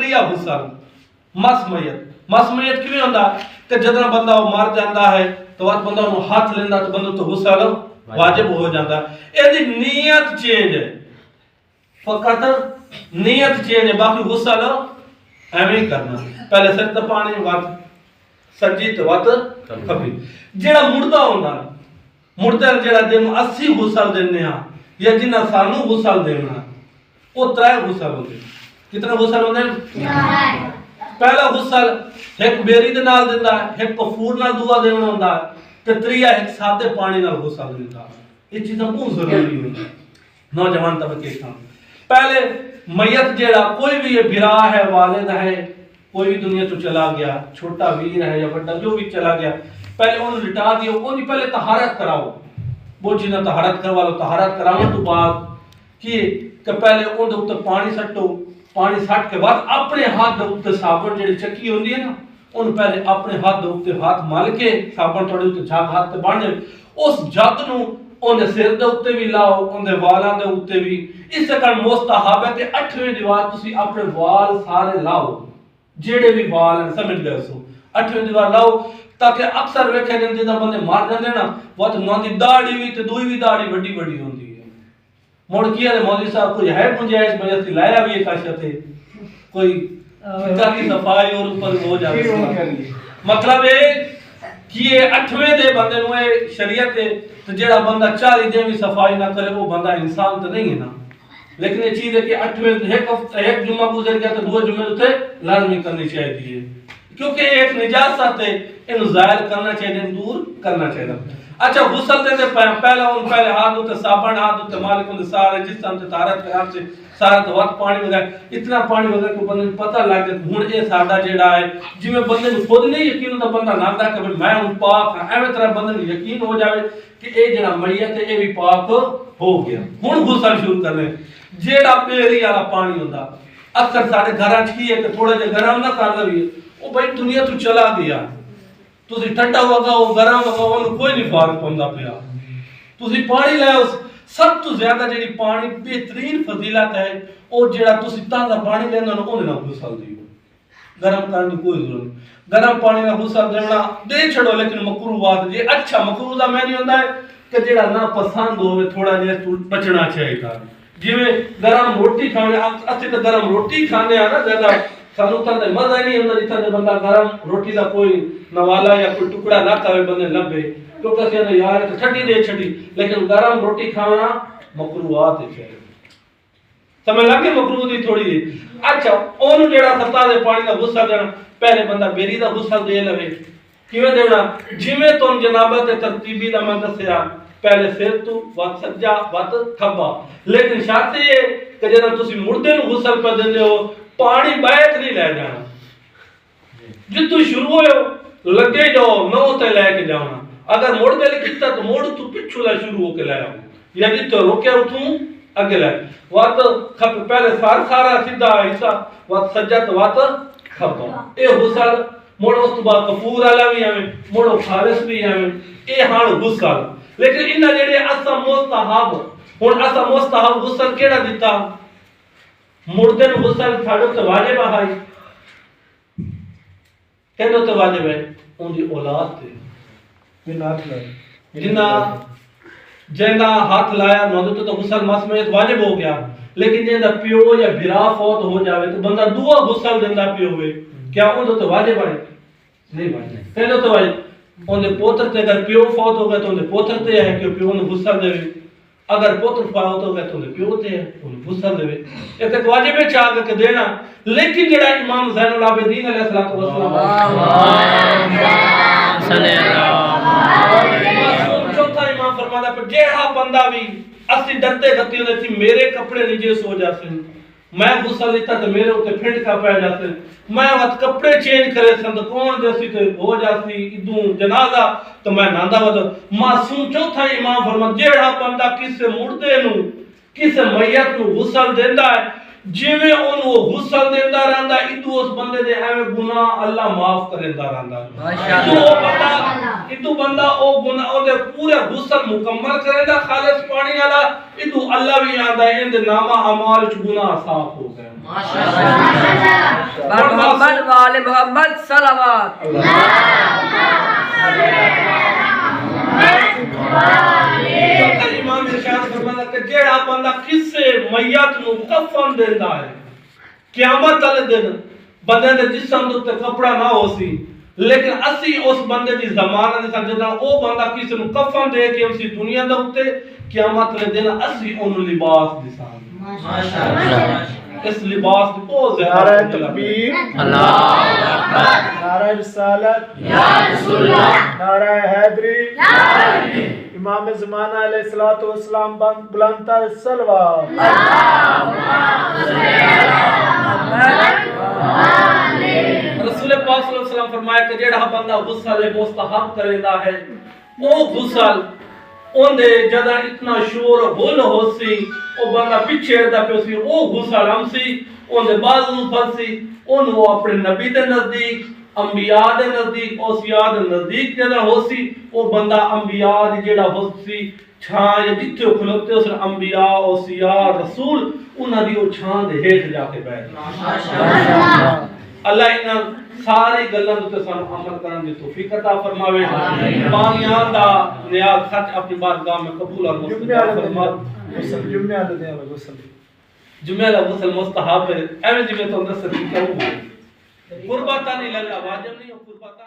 तरीया गुसल मस मैयत किवें हुंदा कि जदों बंदा मर जाता है तो वक्त बंदा उन्हें हाथ लेंदा तो बंदे तो गुसल वाजिब हो जाता है। एदी नीयत चेंज है, फकत नीयत चेंज है, बाकी गुसल एवें ही करना। पहले सिर ते पानी वत सज्जी ते वत खब्बी। जेड़ा मुर्दा हुंदा मुर्दे जेड़ा दिन 80 गुसल देने आ या जिन्ना सानू गुसल देना वो 3 गुसल होंदे। कितने गुसल होंदे? पहला गुसल एक बेरी दे नाल दिंदा है, एक कफूर नाल दुआ देना हुंदा है ते त्रीया एक सादे पानी नाल गुसल दिंदा है। ये चीज़ां बहुत जरूरी होंदी नौजवान तबके का। पहले मैयत जेड़ा कोई भी ये बिरा है, वालिद है, कोई भी दुनिया तो चला गया, छोटा वीर है या बड़ा जो भी चला गया, पहले उन्हें लिटा दियो, ओदी पहले तहारत कराओ। वो जिन्हें तहारत करवा लो, तहारत कराने तो बाद कि पहले उनके उत्ते पानी सट्टो, पानी सट के बाद अपने हाथ के उत्ते साबुन जेडी चक्की होंदी है ना, उन पहले अपने हाथ के उत्ते हाथ मल के साबुन थोड़े उत्ते झाग हाथ ते बन जाए, उस जग नू उनके सिर के उत्ते भी लाओ, उनके वालों के उत्ते भी। इस कारण मुस्तहब है कि 8वें दीवार तुसी अपने वाल सारे लाओ, जेडे भी वाल हैं समझ गए सो 8वें दीवार लाओ, ताकि अक्सर वेखे जिंदे दा बंदे मार जांदे ना वो तो ना दी दाढ़ी भी ते दूई भी दाढ़ी बड़ी बड़ी होंदी है। मुड़ किया ने मौलवी साहब कोई है गुंजाइश बजट लाया भी एक आशा थे कोई ताकि सफाई और ऊपर हो जाए। मतलब है कि ये 8वें दे बंदे नु ये शरीयत है तो जेड़ा बंदा 40 दिन भी सफाई ना करे वो बंदा इंसान तो नहीं है ना। लेकिन ये चीज है कि 8वें एक जुम्मा गुजर गया तो 2 जुम्मे उते लाजमी करनी चाहिए, क्योंकि एक निजात है, इन जाहिर करना चाहिए, दूर करना चाहिए। अच्छा गुस्ल देते पहले हाथ उते साबुन हाथ उते मालिक उते सारे जिस्म ते तारत कराम से सारा तो वक्त पानी वगैरह इतना पानी वगैरह को बंदे पता लग जाए हुन ए साडा जेड़ा है जिवें बंदे नु खुद नहीं यकीन होता बंदा नांदा कि मैं हूं पाक हां, एवें तरह बंदे नु यकीन हो जावे कि ए जेड़ा मैयत है ए भी पाक हो गया। हुन गुस्ल शुरू करने जेड़ा बेरी वाला पानी हुंदा अक्सर साडे घरां च की है कि थोड़ा जिहा गरम ना कर लवी ओ भाई दुनिया तो चला गया, तुसी ठंडा वगाओ गरम वगाओ उन्हें कोई नहीं फर्क पौंदा पिया। तुसी पानी लाओ, सब तो ज्यादा जेडी पानी बेहतरीन फजीलत है ओ जेड़ा तुसी तांगा पानी लेंदे हो ओने ना गुस्ल दियो, गरम करने की कोई जरूरत नहीं। गरम पानी ना गुस्ल देना दे छड़ो, लेकिन मकरूह बात ये अच्छा मकरूह दा मैंने होंदा है कि जेड़ा ना पसंद होवे थोड़ा जिहा बचना चाहिए। जिवें गरम रोटी खाने असि तो गरम रोटी खाने आ ना ज्यादा सानू तो मजा ही नहीं होंदा जिथे बंदा गरम रोटी का कोई नवाला या कोई टुकड़ा ना खावे बंदे लभे, क्योंकि असि यार तो ठंडी दे छड़ी, लेकिन गरम रोटी खाना मकरूहात है। समझ लगे मकरूह दी थोड़ी। अच्छा ओनु जेड़ा सत्ता दे पानी का गुस्सा देना पहले बंदा बेरी दा गुस्सा दे लवे, किवें देना जिवें तुम जनाबत ते तरतीबी दा मैं दसया पहले सिर तू वत सज्जा वत खब्बा, लेकिन शर्त ये कि जदों तुसी मुर्दे नु गुस्सा पे देंदे हो पानी बैठ नहीं ले जाना, जितू शुरू हो लगे जाओ नौ ते लेके जाना। अगर मुड़ गए कितना तो मुड़ तू पिछू ला शुरू होके ले आओ, या जितो रोके उठू आगे ले वत खप पहले सारा सीधा हिस्सा वत सज्जा तो वत खब्बा ए गुस्सा मुड़ उस तो बाद कफूर वाला भी आवे मुड़ो खालिस भी आवे ए हाण गुस्सा। लेकिन इन्ना जेडे असा मुस्तहब हुन असा मुस्तहब गुस्सा केड़ा दिता मुर्दे नु गुस्सा छाड़ो तो वाजिब है, कहदो तो वाजिब है उनकी औलाद ते जिन्ना जेना हाथ लाया नोदे तो गुस्सा मस में वाजिब हो गया। लेकिन जेदा पियो या बिरा फौत हो जावे तो बंदा दुआ गुस्सा देंदा पियो होवे क्या उनदो तो वाजिब है नहीं वाजिब। कहदो तो वाजिब उनके पोत्र ते अगर पियो फौत हो गया तो उनके पोत्र ते है कि पियो ने गुस्सा देवे, अगर पुत्र फौत हो गया तो उनके पियो ते है उन्हें गुस्सा देवे, एक तो वाजिब है चाह के देना। लेकिन जेड़ा इमाम ज़ैनुल आबिदीन अलैहिस्सलातु वस्सलाम चौथा इमाम फरमाता पर जेड़ा बंदा भी असि डरते गति होते थी मेरे कपड़े निजेस हो जाते, मैं गुस्सा लेता तो मेरे ऊपर फिंड का पै जाते, मैं वत कपड़े चेंज करे सन तो कौन जैसी तो हो जाती इदू जनाजा तो मैं नांदा वत मासूम। चौथा इमाम फरमा जेड़ा बंदा किसे मुर्दे नु किसे मैयत नु गुस्सा देंदा है जिवें ओन वो गुस्सा देंदा रहंदा इदू उस बंदे दे एवें गुनाह अल्लाह माफ करेंदा रहंदा माशाअल्लाह। इदू बंदा ओ गुनाह ओदे पूरे गुस्सा मुकम्मल करेंदा खालिस पानी वाला इदू अल्लाह भी आंदा है इनदे नामा अमाल च गुनाह साफ हो गए माशाअल्लाह। मोहम्मद वाले मोहम्मद सलावत। इमाम इरशाद फरमाता कि जेड़ा बंदा किसे मैयत नु कफन देंदा है क़यामत वाले दिन बंदे दे जिस्म दे उत्ते कपड़ा ना होसी लेकिन असी उस बंदे दी जमानत दा जदा ओ बंदा किसे नु कफन दे के उसी दुनिया दे उत्ते क़यामत वाले दिन असी ओनु लिबास दिसांगे। माशाअल्लाह इस लिबास की बहुत ज्यादा नारा तकबीर अल्लाहु अकबर, नारा रिसालत या रसूलल्लाह, नारा हैदरी या अली, इमाम ज़माना अलैहिस्सलातु वस्सलाम बुलंद सलवात। रसूल पाक सल्लल्लाहु अलैहि वसल्लम फरमाया कि जेड़ा बंदा गुस्ल मुस्तहब करेंदा है ओ गुस्ल ओंदे जदा इतना शोर होल होसी ओ बंदा पीछे दा पेसी ओ गुस्ल हमसी ओंदे बाजू फसी ओन वो अपने नबी दे नजदीक अंबिया दे नजदीक औसिया दे नजदीक जदा होसी ओ बंदा अंबिया दी जेड़ा होसी छां या जिथे खलोते उस अंबिया औसिया रसूल उन्हां दी ओ छां दे हेठ जाके बैठ। माशाअल्लाह अल्लाह इन्हां सारी गल्लां ते सानू अमल करन दी तौफीक अता फरमावे। पानियां दा नियाज सच अपनी बारगाह में कबूल और मुस्तजाब फरमा। जुम्मे वाले दिन गुस्ल जुम्मे वाला गुस्ल मुस्तहब है एवें जिवें तो दस तरीका हो कुर्बाता नहीं लल्ला वाजिब नहीं हो कुर्बाता